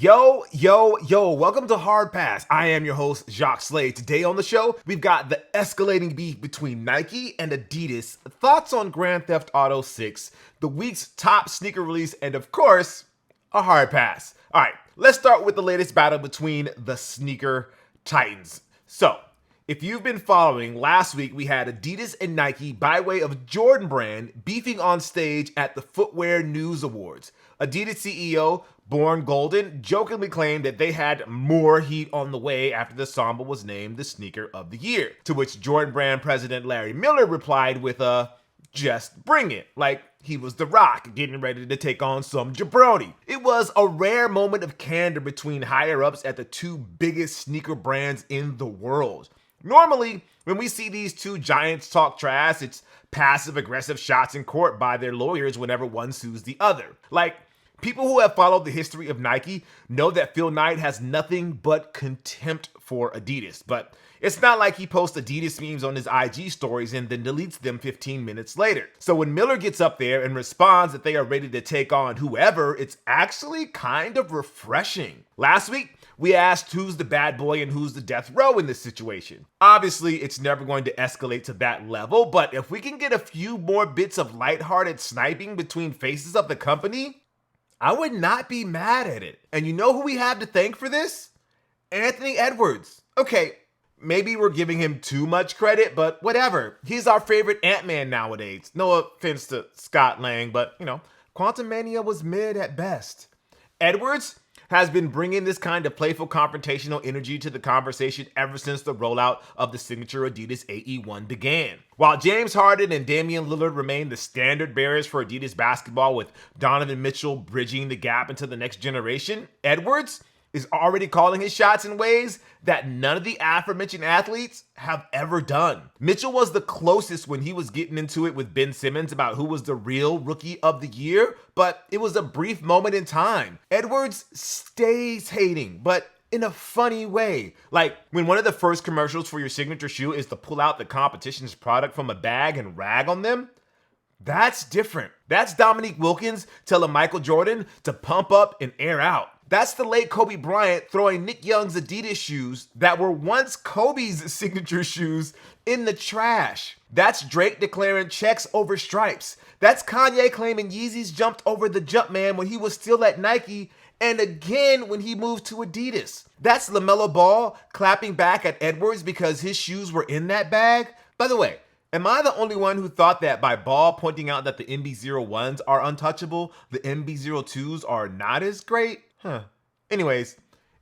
Yo, welcome to Hard Pass. I am your host, Jacques Slade. Today on the show, we've got the escalating beef between Nike and Adidas, thoughts on Grand Theft Auto 6, the week's top sneaker release, and of course, a hard pass. All right, let's start with the latest battle between the sneaker titans. So, if you've been following, last week we had Adidas and Nike by way of Jordan Brand beefing on stage at the Footwear News Awards. Adidas CEO Born Golden jokingly claimed that they had more heat on the way after the Samba was named the sneaker of the year, to which Jordan Brand president Larry Miller replied with a "just bring it," like he was The Rock getting ready to take on some jabroni. It was a rare moment of candor between higher-ups at the two biggest sneaker brands in the world. Normally, when we see these two giants talk trash, it's passive-aggressive shots in court by their lawyers whenever one sues the other. Like, people who have followed the history of Nike know that Phil Knight has nothing but contempt for Adidas, but it's not like he posts Adidas memes on his IG stories and then deletes them 15 minutes later. So when Miller gets up there and responds that they are ready to take on whoever, it's actually kind of refreshing. Last week, we asked who's the bad boy and who's the death row in this situation. Obviously, it's never going to escalate to that level, but if we can get a few more bits of lighthearted sniping between faces of the company, I would not be mad at it. And you know who we have to thank for this? Anthony Edwards. Okay, maybe we're giving him too much credit, but whatever. He's our favorite Ant-Man nowadays. No offense to Scott Lang, but, Quantum Mania was mid at best. Edwards has been bringing this kind of playful confrontational energy to the conversation ever since the rollout of the signature Adidas AE1 began. While James Harden and Damian Lillard remain the standard bearers for Adidas basketball, with Donovan Mitchell bridging the gap into the next generation, Edwards is already calling his shots in ways that none of the aforementioned athletes have ever done. Mitchell was the closest when he was getting into it with Ben Simmons about who was the real rookie of the year, but it was a brief moment in time. Edwards stays hating, but in a funny way. Like when one of the first commercials for your signature shoe is to pull out the competition's product from a bag and rag on them. That's different. That's Dominique Wilkins telling Michael Jordan to pump up and air out. That's the late Kobe Bryant throwing Nick Young's Adidas shoes that were once Kobe's signature shoes in the trash. That's Drake declaring checks over stripes. That's Kanye claiming Yeezys jumped over the Jumpman when he was still at Nike and again when he moved to Adidas. That's LaMelo Ball clapping back at Edwards because his shoes were in that bag. By the way, am I the only one who thought that by Ball pointing out that the MB-01s are untouchable, the MB-02s are not as great? Anyways,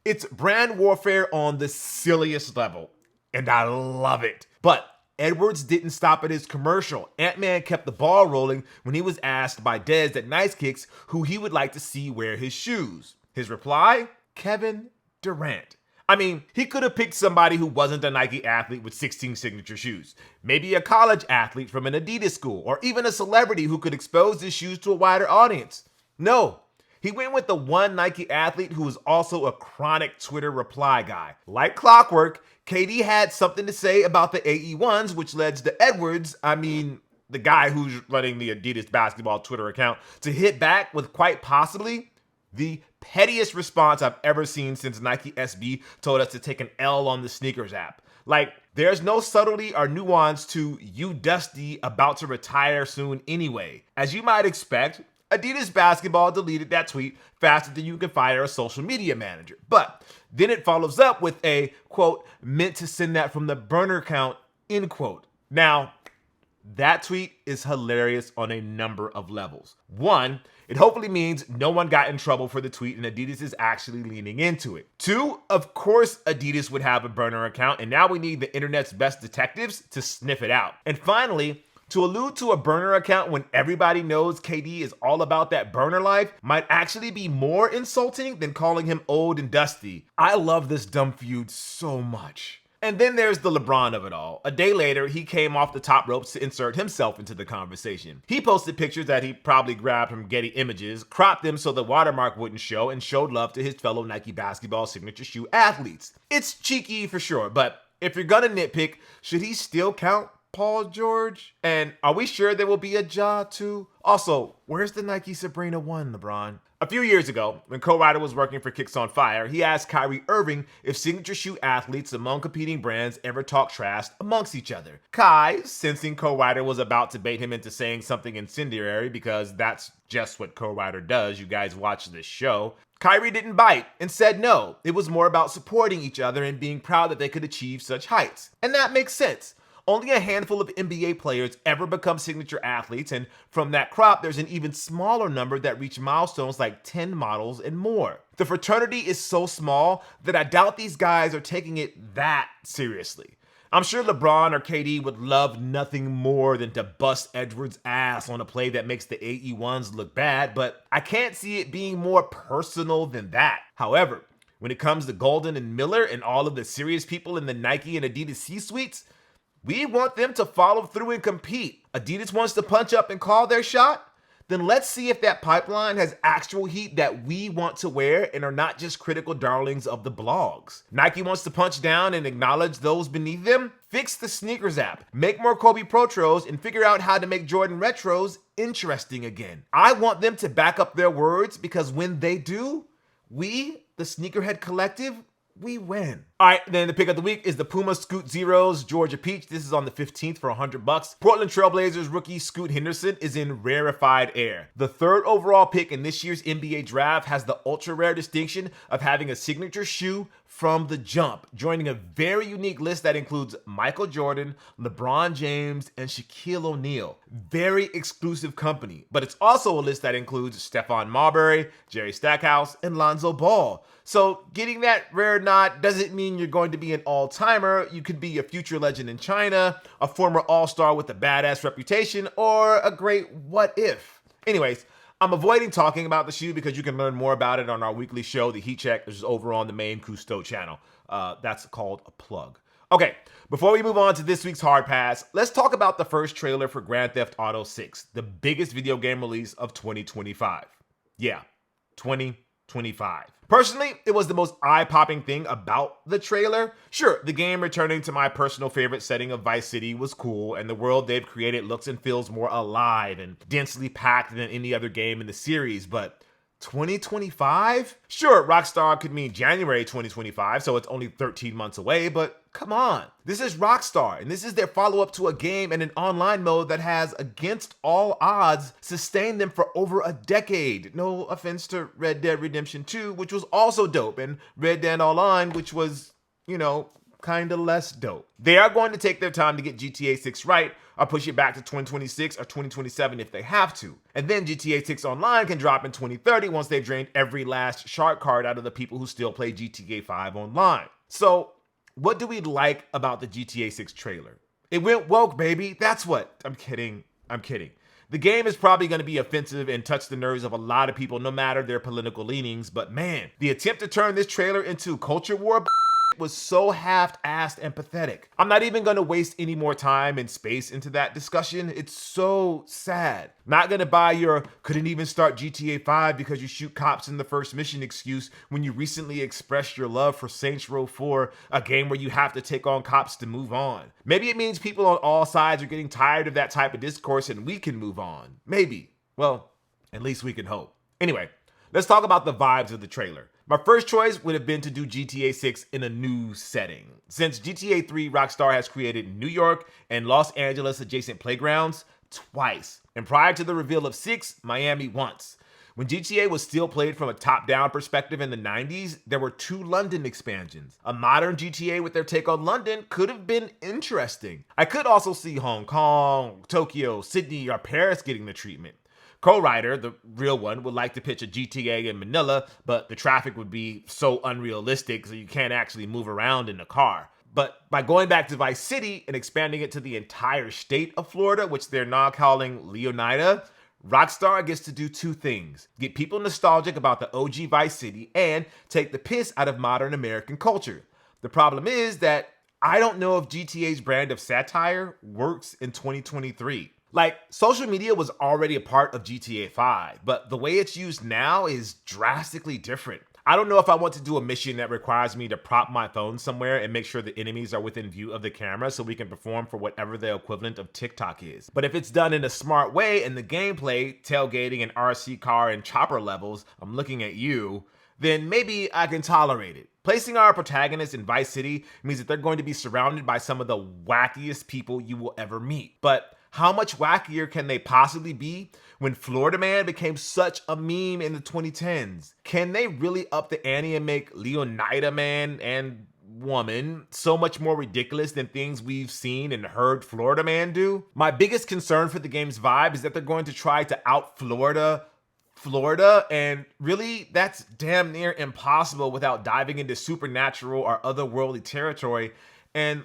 it's brand warfare on the silliest level, and I love it. But Edwards didn't stop at his commercial. Ant-Man kept the ball rolling when he was asked by Dez at Nice Kicks who he would like to see wear his shoes. His reply? Kevin Durant. I mean, he could have picked somebody who wasn't a Nike athlete with 16 signature shoes. Maybe a college athlete from an Adidas school, or even a celebrity who could expose his shoes to a wider audience. No. He went with the one Nike athlete who was also a chronic Twitter reply guy. Like clockwork, KD had something to say about the AE1s, which led to Edwards, the guy who's running the Adidas basketball Twitter account, to hit back with quite possibly the pettiest response I've ever seen since Nike SB told us to take an L on the sneakers app. Like, there's no subtlety or nuance to "you dusty, about to retire soon anyway." As you might expect, Adidas Basketball deleted that tweet faster than you can fire a social media manager. But then it follows up with a, quote, "meant to send that from the burner account," end quote. Now, that tweet is hilarious on a number of levels. One, it hopefully means no one got in trouble for the tweet and Adidas is actually leaning into it. Two, of course Adidas would have a burner account, and now we need the internet's best detectives to sniff it out. And finally, to allude to a burner account when everybody knows KD is all about that burner life might actually be more insulting than calling him old and dusty. I love this dumb feud so much. And then there's the LeBron of it all. A day later, he came off the top ropes to insert himself into the conversation. He posted pictures that he probably grabbed from Getty Images, cropped them so the watermark wouldn't show, and showed love to his fellow Nike basketball signature shoe athletes. It's cheeky for sure, but if you're gonna nitpick, should he still count Paul George? And are we sure there will be a Ja too? Also, where's the Nike Sabrina 1, LeBron? A few years ago, when Kowrider was working for Kicks on Fire, he asked Kyrie Irving if signature shoe athletes among competing brands ever talk trash amongst each other. Kai, sensing Kowrider was about to bait him into saying something incendiary because that's just what Kowrider does, you guys watch this show, Kyrie didn't bite and said no. It was more about supporting each other and being proud that they could achieve such heights. And that makes sense. Only a handful of NBA players ever become signature athletes, and from that crop, there's an even smaller number that reach milestones like 10 models and more. The fraternity is so small that I doubt these guys are taking it that seriously. I'm sure LeBron or KD would love nothing more than to bust Edwards' ass on a play that makes the AE1s look bad, but I can't see it being more personal than that. However, when it comes to Golden and Miller and all of the serious people in the Nike and adidas C-suites, we want them to follow through and compete. Adidas wants to punch up and call their shot? Then let's see if that pipeline has actual heat that we want to wear and are not just critical darlings of the blogs. Nike wants to punch down and acknowledge those beneath them? Fix the sneakers app, make more Kobe Protros, and figure out how to make Jordan Retros interesting again. I want them to back up their words because when they do, we, the Sneakerhead Collective, we win. All right, then the pick of the week is the Puma Scoot Zeros Georgia Peach. This is on the 15th for $100. Portland Trailblazers rookie Scoot Henderson is in rarefied air. The third overall pick in this year's NBA draft has the ultra rare distinction of having a signature shoe from the jump, joining a very unique list that includes Michael Jordan, LeBron James, and Shaquille O'Neal. Very exclusive company, but it's also a list that includes Stephon Marbury, Jerry Stackhouse, and Lonzo Ball. So getting that rare nod doesn't mean you're going to be an all-timer. You could be a future legend in China, a former all-star with a badass reputation, or a great what if. Anyways, I'm avoiding talking about the shoe because you can learn more about it on our weekly show, The Heat Check, which is over on the main Cousteau channel. That's called a plug. Okay, before we move on to this week's Hard Pass, let's talk about the first trailer for Grand Theft Auto 6, the biggest video game release of 2025. Yeah, 2025. Personally, it was the most eye-popping thing about the trailer. Sure, the game returning to my personal favorite setting of Vice City was cool, and the world they've created looks and feels more alive and densely packed than any other game in the series, but 2025? Sure, Rockstar could mean January 2025, so it's only 13 months away, but come on. This is Rockstar, and this is their follow-up to a game and an online mode that has, against all odds, sustained them for over a decade. No offense to Red Dead Redemption 2, which was also dope, and Red Dead Online, which was, kind of less dope. They are going to take their time to get GTA 6 right, or push it back to 2026 or 2027 if they have to. And then GTA 6 Online can drop in 2030 once they've drained every last shark card out of the people who still play GTA 5 online. So, what do we like about the GTA 6 trailer? It went woke, baby. That's what. I'm kidding. The game is probably going to be offensive and touch the nerves of a lot of people, no matter their political leanings. But man, the attempt to turn this trailer into culture war was so half-assed and pathetic. I'm not even going to waste any more time and space into that discussion. It's so sad. Not going to buy your couldn't even start GTA 5 because you shoot cops in the first mission excuse when you recently expressed your love for Saints Row 4, a game where you have to take on cops to move on. Maybe it means people on all sides are getting tired of that type of discourse and we can move on. Maybe. Well, at least we can hope. Anyway, let's talk about the vibes of the trailer. My first choice would have been to do GTA 6 in a new setting. Since GTA 3, Rockstar has created New York and Los Angeles adjacent playgrounds twice. And prior to the reveal of 6, Miami once. When GTA was still played from a top-down perspective in the 90s, there were 2 London expansions. A modern GTA with their take on London could have been interesting. I could also see Hong Kong, Tokyo, Sydney, or Paris getting the treatment. Kowrider, the real one, would like to pitch a GTA in Manila, but the traffic would be so unrealistic so you can't actually move around in the car. But by going back to Vice City and expanding it to the entire state of Florida, which they're now calling Leonida, Rockstar gets to do 2 things. Get people nostalgic about the OG Vice City and take the piss out of modern American culture. The problem is that I don't know if GTA's brand of satire works in 2023. Like, social media was already a part of GTA 5, but the way it's used now is drastically different. I don't know if I want to do a mission that requires me to prop my phone somewhere and make sure the enemies are within view of the camera so we can perform for whatever the equivalent of TikTok is. But if it's done in a smart way and the gameplay, tailgating and RC car and chopper levels, I'm looking at you, then maybe I can tolerate it. Placing our protagonists in Vice City means that they're going to be surrounded by some of the wackiest people you will ever meet. But how much wackier can they possibly be when Florida Man became such a meme in the 2010s? Can they really up the ante and make Leonida Man and woman so much more ridiculous than things we've seen and heard Florida Man do? My biggest concern for the game's vibe is that they're going to try to out Florida, and really that's damn near impossible without diving into supernatural or otherworldly territory, and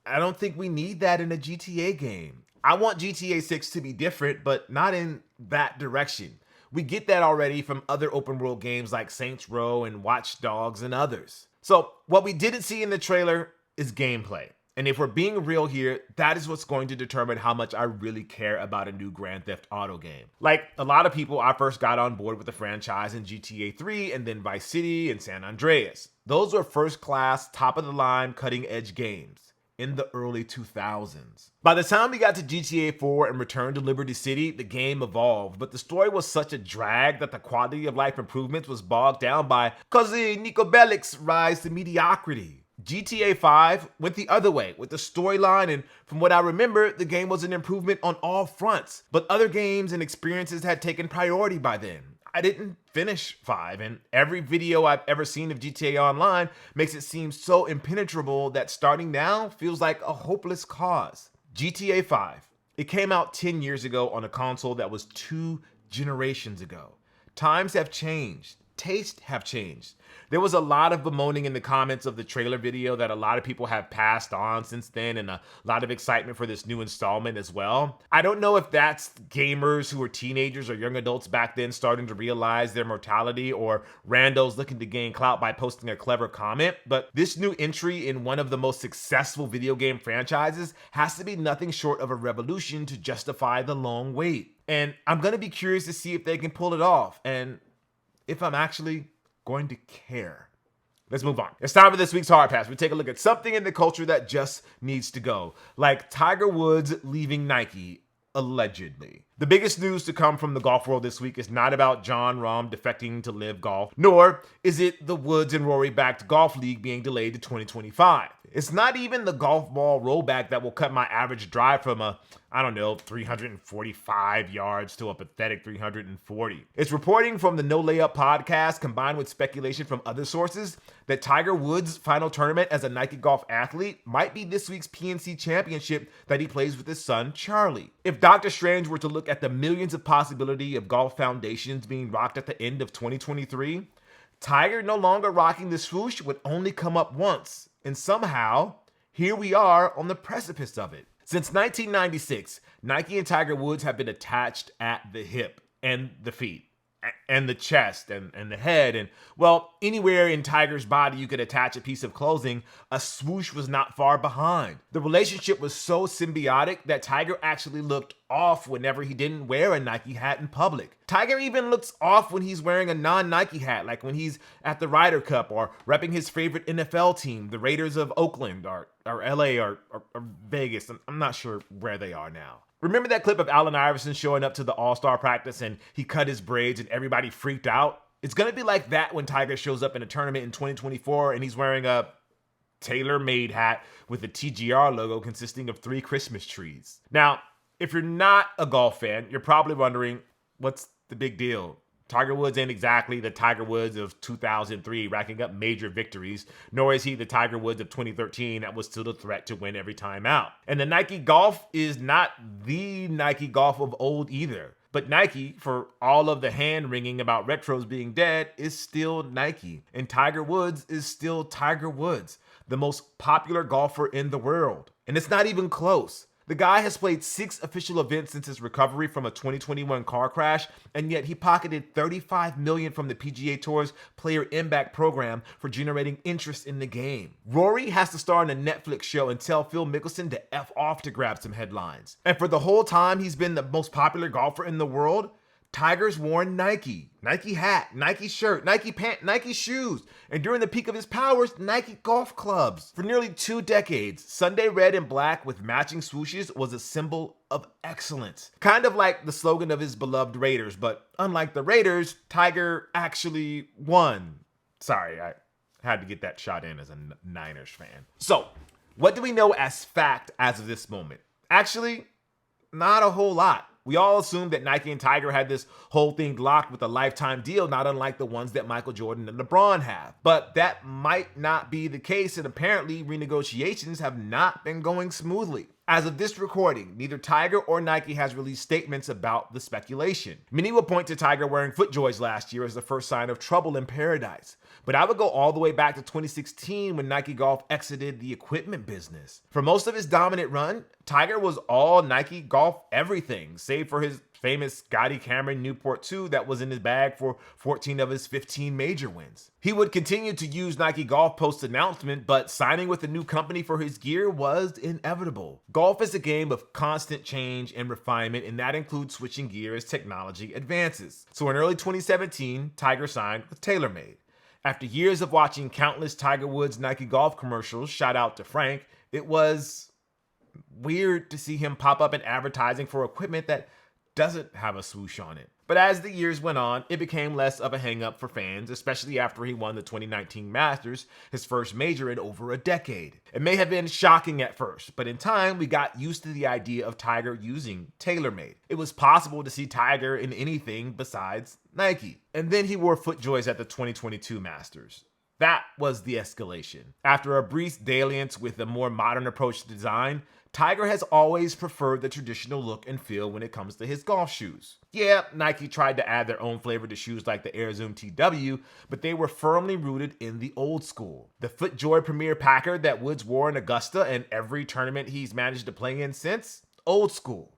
I don't think we need that in a GTA game. I want GTA 6 to be different, but not in that direction. We get that already from other open world games like Saints Row and Watch Dogs and others. So what we didn't see in the trailer is gameplay. And if we're being real here, that is what's going to determine how much I really care about a new Grand Theft Auto game. Like a lot of people, I first got on board with the franchise in GTA 3 and then Vice City and San Andreas. Those were first class, top of the line, cutting edge games in the early 2000s. By the time we got to GTA 4 and Return to Liberty City, the game evolved, but the story was such a drag that the quality of life improvements was bogged down by cousin Nico Bellic's rise to mediocrity. GTA 5 went the other way with the storyline, and from what I remember, the game was an improvement on all fronts, but other games and experiences had taken priority by then. I didn't finish 5, and every video I've ever seen of GTA Online makes it seem so impenetrable that starting now feels like a hopeless cause. GTA 5, it came out 10 years ago on a console that was 2 generations ago. Times have changed. Tastes have changed. There was a lot of bemoaning in the comments of the trailer video that a lot of people have passed on since then, and a lot of excitement for this new installment as well. I don't know if that's gamers who were teenagers or young adults back then starting to realize their mortality, or randos looking to gain clout by posting a clever comment, but this new entry in one of the most successful video game franchises has to be nothing short of a revolution to justify the long wait. And I'm gonna be curious to see if they can pull it off, and if I'm actually going to care. Let's move on. It's time for this week's Hard Pass. We take a look at something in the culture that just needs to go, like Tiger Woods leaving Nike, allegedly. The biggest news to come from the golf world this week is not about Jon Rahm defecting to LIV Golf, nor is it the Woods and Rory-backed golf league being delayed to 2025. It's not even the golf ball rollback that will cut my average drive from 345 yards to a pathetic 340. It's reporting from the No Layup podcast combined with speculation from other sources that Tiger Woods' final tournament as a Nike golf athlete might be this week's PNC Championship that he plays with his son, Charlie. If Dr. Strange were to look at the millions of possibility of golf foundations being rocked at the end of 2023, Tiger no longer rocking the swoosh would only come up once. And somehow, here we are on the precipice of it. Since 1996, Nike and Tiger Woods have been attached at the hip and the feet and the chest and the head. And well, anywhere in Tiger's body you could attach a piece of clothing, a swoosh was not far behind. The relationship was so symbiotic that Tiger actually looked off whenever he didn't wear a Nike hat in public. Tiger even looks off when he's wearing a non-Nike hat, like when he's at the Ryder Cup or repping his favorite NFL team, the Raiders of Oakland or LA or Vegas. I'm not sure where they are now. Remember that clip of Allen Iverson showing up to the All-Star practice and he cut his braids and everybody freaked out? It's going to be like that when Tiger shows up in a tournament in 2024 and he's wearing a tailor-made hat with a TGR logo consisting of 3 Christmas trees. Now, if you're not a golf fan, you're probably wondering, what's the big deal? Tiger Woods ain't exactly the Tiger Woods of 2003 racking up major victories, nor is he the Tiger Woods of 2013 that was still a threat to win every time out. And the Nike Golf is not the Nike Golf of old either. But Nike, for all of the hand-wringing about retros being dead, is still Nike. And Tiger Woods is still Tiger Woods, the most popular golfer in the world. And it's not even close. The guy has played 6 official events since his recovery from a 2021 car crash, and yet he pocketed $35 million from the PGA Tour's Player Impact program for generating interest in the game. Rory has to star in a Netflix show and tell Phil Mickelson to F off to grab some headlines. And for the whole time he's been the most popular golfer in the world, Tiger's worn Nike hat, Nike shirt, Nike pant, Nike shoes, and during the peak of his powers, Nike golf clubs. For nearly 2 decades, Sunday red and black with matching swooshes was a symbol of excellence. Kind of like the slogan of his beloved Raiders, but unlike the Raiders, Tiger actually won. Sorry, I had to get that shot in as a Niners fan. So, what do we know as fact as of this moment? Actually, not a whole lot. We all assumed that Nike and Tiger had this whole thing locked with a lifetime deal, not unlike the ones that Michael Jordan and LeBron have. But that might not be the case, and apparently renegotiations have not been going smoothly. As of this recording, neither Tiger or Nike has released statements about the speculation. Many will point to Tiger wearing FootJoys last year as the first sign of trouble in paradise. But I would go all the way back to 2016 when Nike Golf exited the equipment business. For most of his dominant run, Tiger was all Nike Golf everything, save for his famous Scotty Cameron Newport 2 that was in his bag for 14 of his 15 major wins. He would continue to use Nike Golf post-announcement, but signing with a new company for his gear was inevitable. Golf is a game of constant change and refinement, and that includes switching gear as technology advances. So in early 2017, Tiger signed with TaylorMade. After years of watching countless Tiger Woods Nike Golf commercials, shout out to Frank, it was weird to see him pop up in advertising for equipment that doesn't have a swoosh on it. But as the years went on, it became less of a hang-up for fans, especially after he won the 2019 Masters, his first major in over a decade. It may have been shocking at first, but in time, we got used to the idea of Tiger using TaylorMade. It was possible to see Tiger in anything besides Nike. And then he wore FootJoys at the 2022 Masters. That was the escalation. After a brief dalliance with a more modern approach to design, Tiger has always preferred the traditional look and feel when it comes to his golf shoes. Yeah, Nike tried to add their own flavor to shoes like the Air Zoom TW, but they were firmly rooted in the old school. The FootJoy Premier Packer that Woods wore in Augusta and every tournament he's managed to play in since, old school.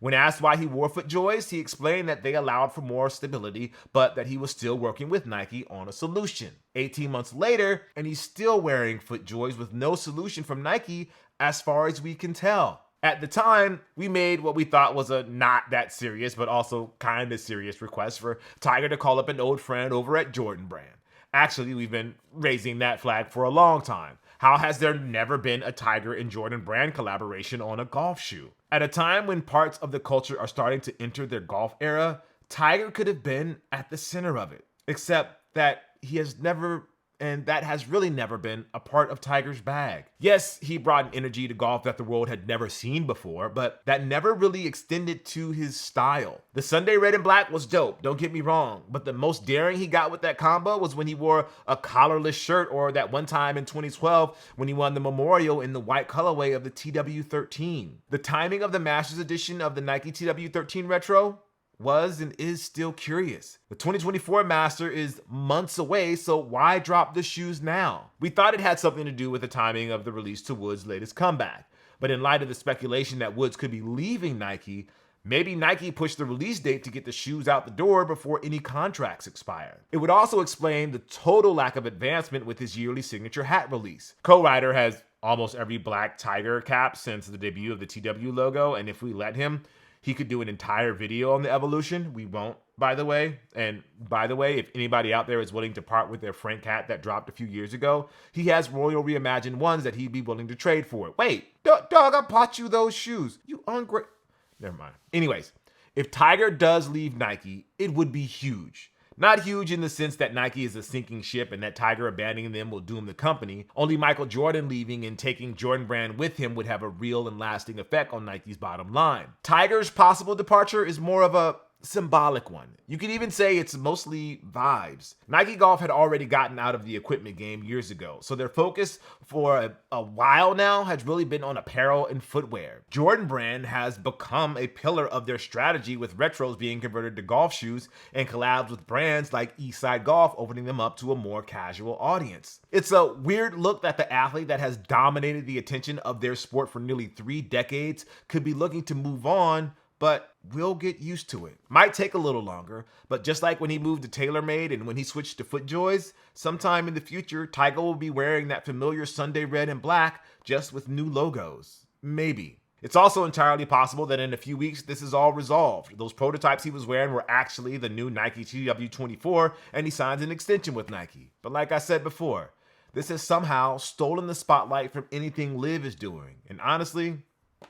When asked why he wore FootJoys, he explained that they allowed for more stability, but that he was still working with Nike on a solution. 18 months later, and he's still wearing FootJoys with no solution from Nike as far as we can tell. At the time, we made what we thought was a not that serious, but also kind of serious request for Tiger to call up an old friend over at Jordan Brand. Actually, we've been raising that flag for a long time. How has there never been a Tiger and Jordan Brand collaboration on a golf shoe? At a time when parts of the culture are starting to enter their golf era, Tiger could have been at the center of it. Except that he has never, and that has really never been, a part of Tiger's bag. Yes, he brought an energy to golf that the world had never seen before, but that never really extended to his style. The Sunday red and black was dope, don't get me wrong, but the most daring he got with that combo was when he wore a collarless shirt, or that one time in 2012 when he won the Memorial in the white colorway of the TW13. The timing of the Masters edition of the Nike TW13 Retro was and is still curious. The 2024 Master is months away, so why drop the shoes now? We thought it had something to do with the timing of the release to Woods' latest comeback, but in light of the speculation that Woods could be leaving Nike, maybe Nike pushed the release date to get the shoes out the door before any contracts expire. It would also explain the total lack of advancement with his yearly signature hat release. Co-Rider has almost every black Tiger cap since the debut of the TW logo, and if we let him, he could do an entire video on the evolution. We won't, by the way. And by the way, if anybody out there is willing to part with their Frank hat that dropped a few years ago, he has Royal Reimagined ones that he'd be willing to trade for. Wait, dog, I bought you those shoes. You ungrateful. Never mind. Anyways, if Tiger does leave Nike, it would be huge. Not huge in the sense that Nike is a sinking ship and that Tiger abandoning them will doom the company. Only Michael Jordan leaving and taking Jordan Brand with him would have a real and lasting effect on Nike's bottom line. Tiger's possible departure is more of a symbolic one. You could even say it's mostly vibes. Nike Golf had already gotten out of the equipment game years ago, so their focus for a while now has really been on apparel and footwear. Jordan Brand has become a pillar of their strategy, with retros being converted to golf shoes and collabs with brands like Eastside Golf, opening them up to a more casual audience. It's a weird look that the athlete that has dominated the attention of their sport for nearly 3 decades could be looking to move on, but we'll get used to it. Might take a little longer, but just like when he moved to TaylorMade and when he switched to FootJoys, sometime in the future, Tiger will be wearing that familiar Sunday red and black, just with new logos. Maybe. It's also entirely possible that in a few weeks, this is all resolved. Those prototypes he was wearing were actually the new Nike GW24, and he signed an extension with Nike. But like I said before, this has somehow stolen the spotlight from anything Liv is doing. And honestly,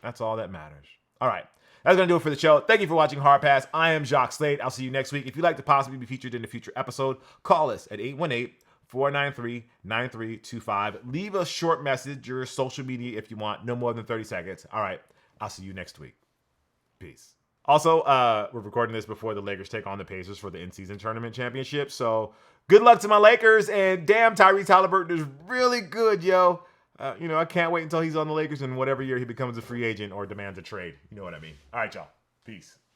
that's all that matters. All right, that's going to do it for the show. Thank you for watching Hard Pass. I am Jacques Slade. I'll see you next week. If you'd like to possibly be featured in a future episode, call us at 818-493-9325. Leave a short message, your social media if you want, no more than 30 seconds. All right, I'll see you next week. Peace. Also, we're recording this before the Lakers take on the Pacers for the in-season tournament championship. So good luck to my Lakers. And damn, Tyrese Halliburton is really good, yo. I can't wait until he's on the Lakers in whatever year he becomes a free agent or demands a trade. You know what I mean. All right, y'all. Peace.